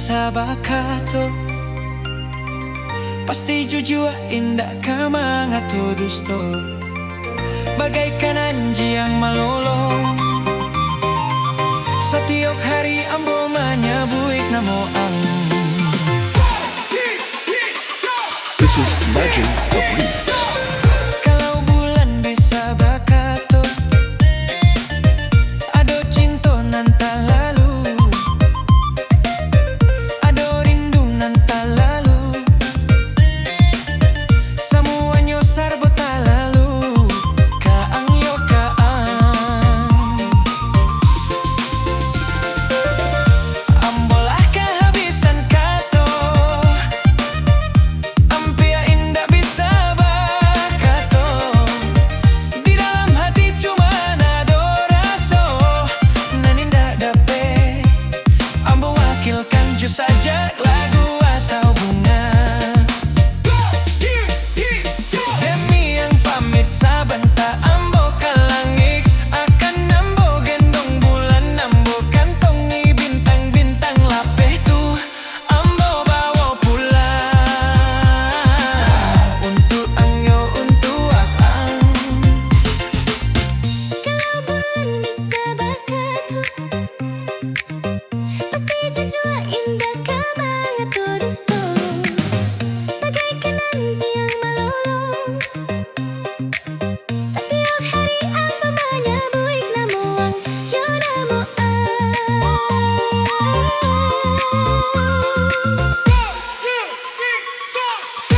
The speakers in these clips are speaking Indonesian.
bisa bakato. Pasti jujur indah kamang atau dusto, bagaikan anji yang malolong. Setiap hari ambo manyabuik namo ang. This is Legend of Remix. Kalau bulan bisa bakato, ado cinta nanta lalu, ado rindu nanta lalu, semuanya sarbo tak lalu, kaang yo kaang. Ambolah kehabisan kato, ampia indah bisa bakato. Di dalam hati cuma ada rasa, nan indah dape. Ambo wakilkan jus saja lagu atau bunga. Demi yang pamit saban tak ambo kalangik, akan ambo gendong bulan, ambo kantongi bintang-bintang lapeh tu, ambo bawa pulang untuk angyo untuk akang. Kalau bulan bisa bakato, pasti jujur indah kamang atau dusto, bagaikan anji yang malolong. Setiap hari ambo manyabuik namo ang, yo namo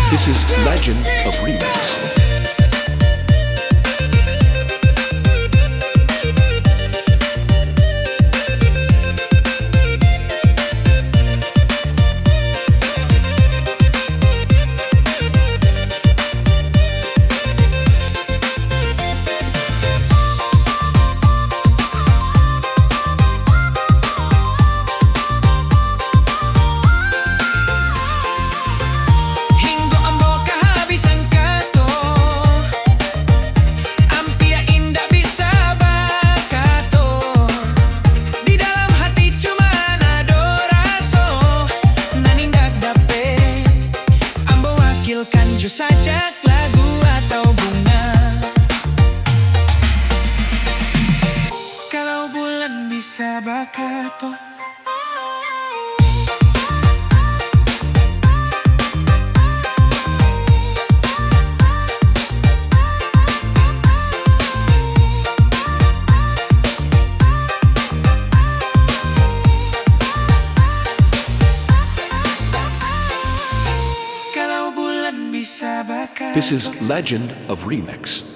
This is Legend of Remix. Hingga ambo kehabisan kato, ampia indah bisa bakato. Di dalam hati cuma ada rasa, nan indah dape. Ambo wakilkan jus sajak lagu atau bunga. Kalau bulan bisa bakato, kalau bulan bisa bakato. This is Legend of Remix.